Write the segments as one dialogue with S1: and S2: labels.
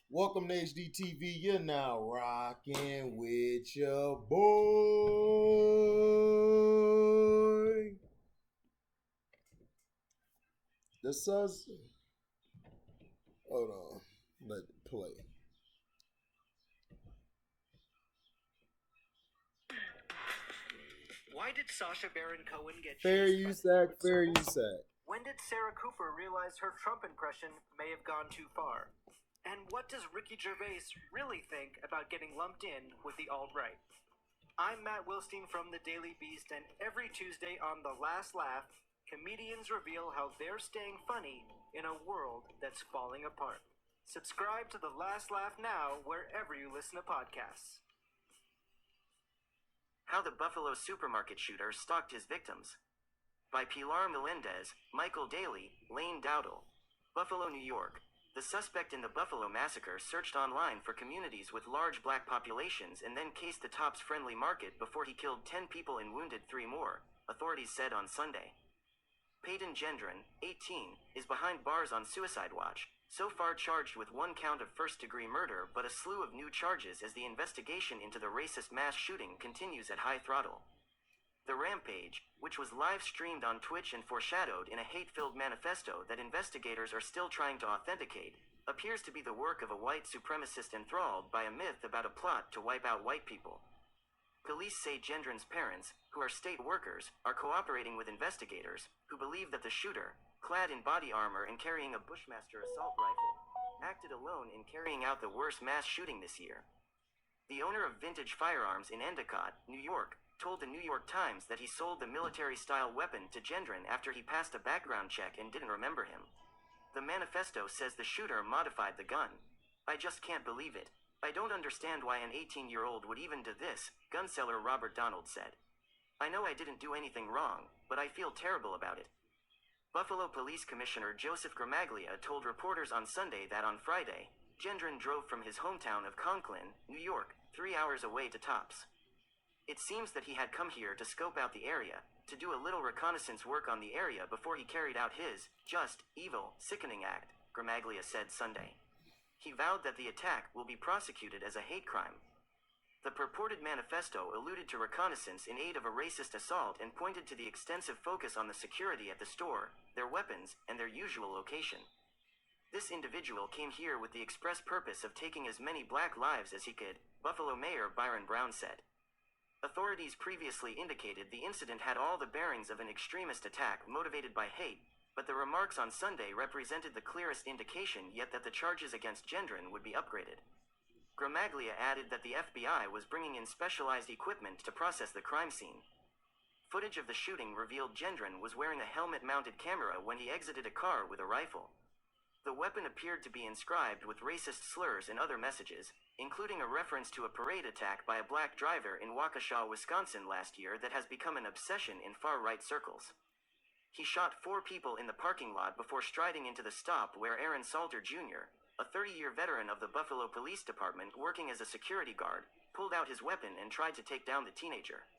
S1: Welcome to HDTV. You're now rocking with your boy. The sus. Hold on. Let it play.
S2: Why did Sacha Baron Cohen get
S1: Fair
S2: chased by
S1: use
S2: the
S1: act.
S2: Secret
S1: Fair
S2: Service?
S1: use act.
S2: When did Sarah Cooper realize her Trump impression may have gone too far? And what does Ricky Gervais really think about getting lumped in with the alt-right? I'm Matt Wilstein from The Daily Beast, and every Tuesday on The Last Laugh, comedians reveal how they're staying funny in a world that's falling apart. Subscribe to The Last Laugh now wherever you listen to podcasts. How the Buffalo supermarket shooter stalked his victims. By Pilar Melendez, Michael Daly, Lane Dowdle. Buffalo, New York. The suspect in the Buffalo massacre searched online for communities with large black populations and then cased the Tops Friendly Market before he killed 10 people and wounded 3 more, authorities said on Sunday. Peyton Gendron, 18, is behind bars on suicide watch, so far charged with 1 count of first-degree murder but a slew of new charges as the investigation into the racist mass shooting continues at high throttle. The rampage, which was live-streamed on Twitch and foreshadowed in a hate-filled manifesto that investigators are still trying to authenticate, appears to be the work of a white supremacist enthralled by a myth about a plot to wipe out white people. Police say Gendron's parents, who are state workers, are cooperating with investigators, who believe that the shooter, clad in body armor and carrying a Bushmaster assault rifle, acted alone in carrying out the worst mass shooting this year. The owner of Vintage Firearms in Endicott, New York, told the New York Times that he sold the military-style weapon to Gendron after he passed a background check and didn't remember him. The manifesto says the shooter modified the gun. I just can't believe it. I don't understand why an 18-year-old would even do this, gun seller Robert Donald said. I know I didn't do anything wrong, but I feel terrible about it. Buffalo Police Commissioner Joseph Gramaglia told reporters on Sunday that on Friday, Gendron drove from his hometown of Conklin, New York, 3 hours away to Tops. It seems that he had come here to scope out the area, to do a little reconnaissance work on the area before he carried out his, just, evil, sickening act, Gramaglia said Sunday. He vowed that the attack will be prosecuted as a hate crime. The purported manifesto alluded to reconnaissance in aid of a racist assault and pointed to the extensive focus on the security at the store, their weapons, and their usual location. This individual came here with the express purpose of taking as many black lives as he could, Buffalo Mayor Byron Brown said. Authorities previously indicated the incident had all the bearings of an extremist attack motivated by hate, but the remarks on Sunday represented the clearest indication yet that the charges against Gendron would be upgraded. Gramaglia added that the FBI was bringing in specialized equipment to process the crime scene. Footage of the shooting revealed Gendron was wearing a helmet-mounted camera when he exited a car with a rifle. The weapon appeared to be inscribed with racist slurs and other messages, including a reference to a parade attack by a black driver in Waukesha, Wisconsin last year that has become an obsession in far-right circles. He shot 4 people in the parking lot before striding into the stop where Aaron Salter Jr., a 30-year veteran of the Buffalo Police Department working as a security guard, pulled out his weapon and tried to take down the teenager.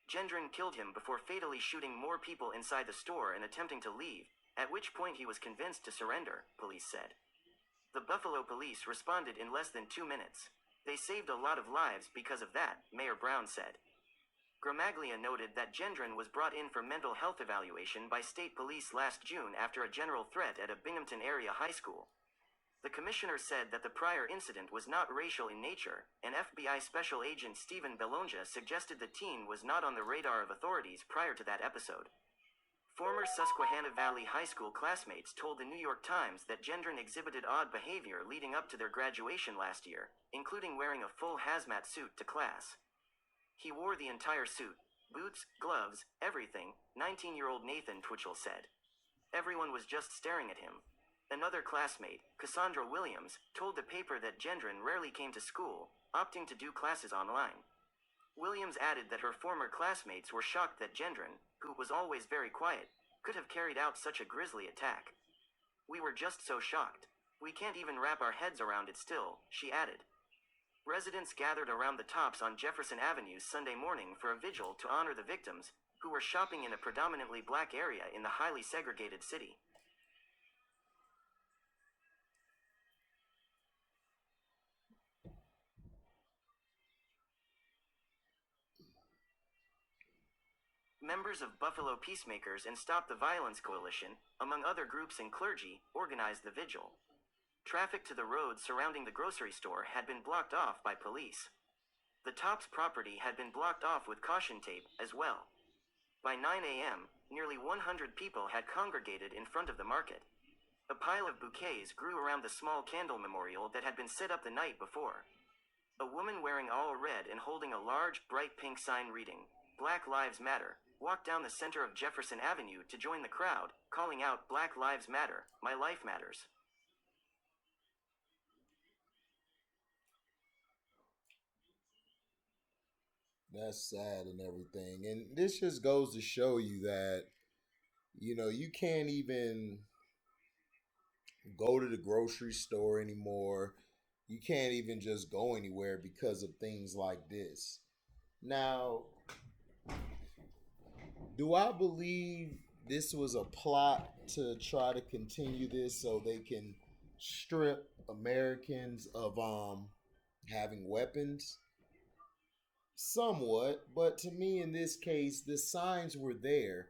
S2: Gendron killed him before fatally shooting more people inside the store and attempting to leave, at which point he was convinced to surrender, police said. The Buffalo Police responded in less than 2 minutes. They saved a lot of lives because of that, Mayor Brown said. Gramaglia noted that Gendron was brought in for mental health evaluation by state police last June after a general threat at a Binghamton area high school. The commissioner said that the prior incident was not racial in nature, and FBI Special Agent Stephen Belongia suggested the teen was not on the radar of authorities prior to that episode. Former Susquehanna Valley High School classmates told the New York Times that Gendron exhibited odd behavior leading up to their graduation last year, including wearing a full hazmat suit to class. He wore the entire suit, boots, gloves, everything, 19-year-old Nathan Twitchell said. Everyone was just staring at him. Another classmate, Cassandra Williams, told the paper that Gendron rarely came to school, opting to do classes online. Williams added that her former classmates were shocked that Gendron, who was always very quiet, could have carried out such a grisly attack. We were just so shocked. We can't even wrap our heads around it still, she added. Residents gathered around the Tops on Jefferson Avenue Sunday morning for a vigil to honor the victims, who were shopping in a predominantly black area in the highly segregated city. Members of Buffalo Peacemakers and Stop the Violence Coalition, among other groups and clergy, organized the vigil. Traffic to the roads surrounding the grocery store had been blocked off by police. The Tops property had been blocked off with caution tape as well. By 9 a.m., nearly 100 people had congregated in front of the market. A pile of bouquets grew around the small candle memorial that had been set up the night before. A woman wearing all red and holding a large, bright pink sign reading, "Black Lives Matter," walked down the center of Jefferson Avenue to join the crowd, calling out, "Black Lives Matter, my life matters."
S1: That's sad and everything. And this just goes to show you that, you can't even go to the grocery store anymore. You can't even just go anywhere because of things like this. Now, do I believe this was a plot to try to continue this so they can strip Americans of having weapons? Somewhat, but to me in this case, the signs were there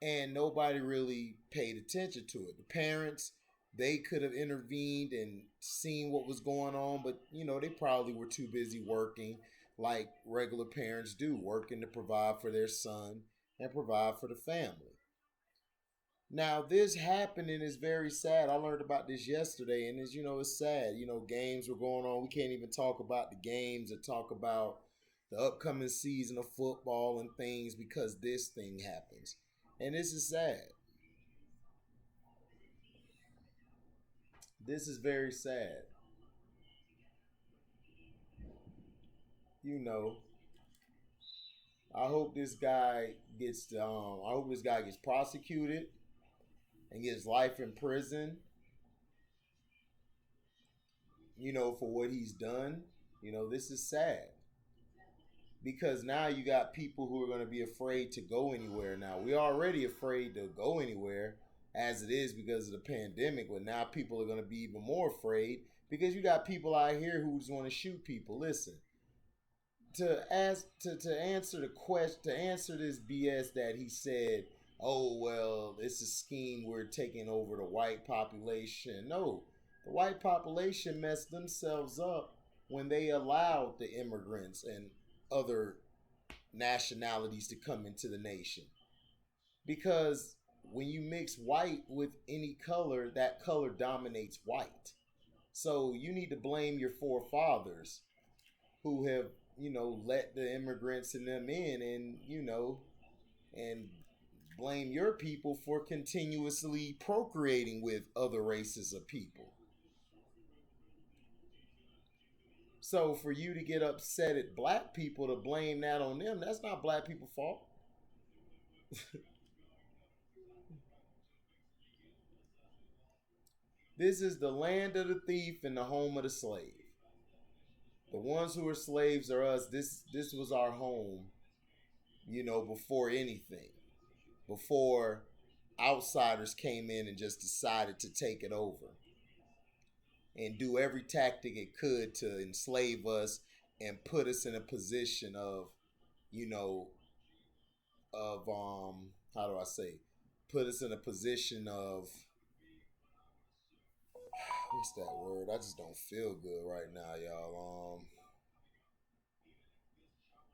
S1: and nobody really paid attention to it. The parents, they could have intervened and seen what was going on, but they probably were too busy working like regular parents do, working to provide for their son and provide for the family. Now, this happening is very sad. I learned about this yesterday, and it's sad. Games were going on. We can't even talk about the games or talk about the upcoming season of football and things because this thing happens. And this is sad. This is very sad. You know, I hope this guy gets. I hope this guy gets prosecuted and gets life in prison. For what he's done. This is sad because now you got people who are going to be afraid to go anywhere. Now we're already afraid to go anywhere as it is because of the pandemic, but now people are going to be even more afraid because you got people out here who just want to shoot people. Listen, to answer the question, to answer this BS that he said, oh well, it's a scheme, we're taking over the white population. No, the white population messed themselves up when they allowed the immigrants and other nationalities to come into the nation. Because when you mix white with any color, that color dominates white. So you need to blame your forefathers who have, let the immigrants and them in and blame your people for continuously procreating with other races of people. So for you to get upset at black people to blame that on them, that's not black people's fault. This is the land of the thief and the home of the slave. The ones who are slaves are us. This was our home, before anything. Before outsiders came in and just decided to take it over and do every tactic it could to enslave us and put us in a position of, you know, how do I say? Put us in a position of what's that word? I just don't feel good right now, y'all.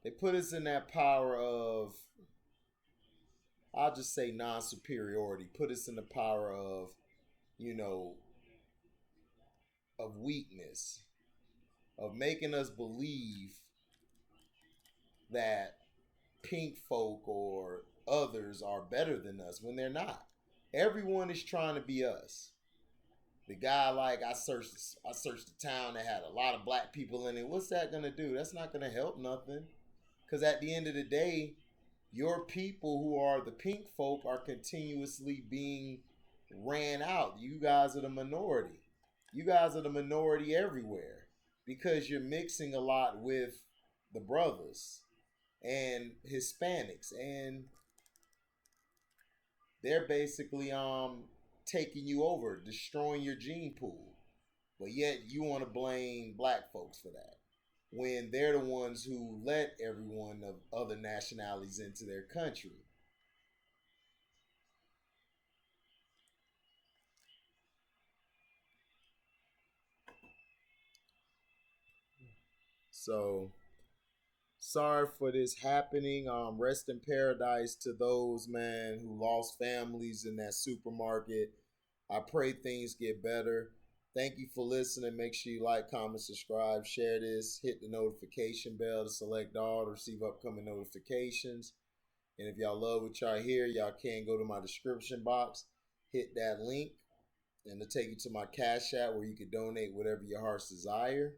S1: They put us in that power of, I'll just say non-superiority. Put us in the power of, you know, of weakness, of making us believe that pink folk or others are better than us when they're not. Everyone is trying to be us. The guy, like, I searched the town that had a lot of black people in it. What's that gonna do? That's not gonna help nothing. Because at the end of the day, your people who are the pink folk are continuously being ran out. You guys are the minority. You guys are the minority everywhere because you're mixing a lot with the brothers and Hispanics, and they're basically taking you over, destroying your gene pool. But yet you want to blame black folks for that when they're the ones who let everyone of other nationalities into their country. So sorry for this happening. Rest in paradise to those, man, who lost families in that supermarket. I pray things get better. Thank you for listening. Make sure you like, comment, subscribe, share this, hit the notification bell to select all to receive upcoming notifications. And if y'all love what y'all hear, y'all can go to my description box, hit that link, and it'll take you to my Cash App where you can donate whatever your heart's desire.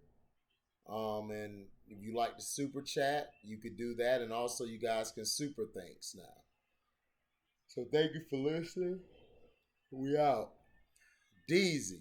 S1: And if you like the super chat, you could do that, and also you guys can super thanks now. So thank you for listening. We out. Deezy.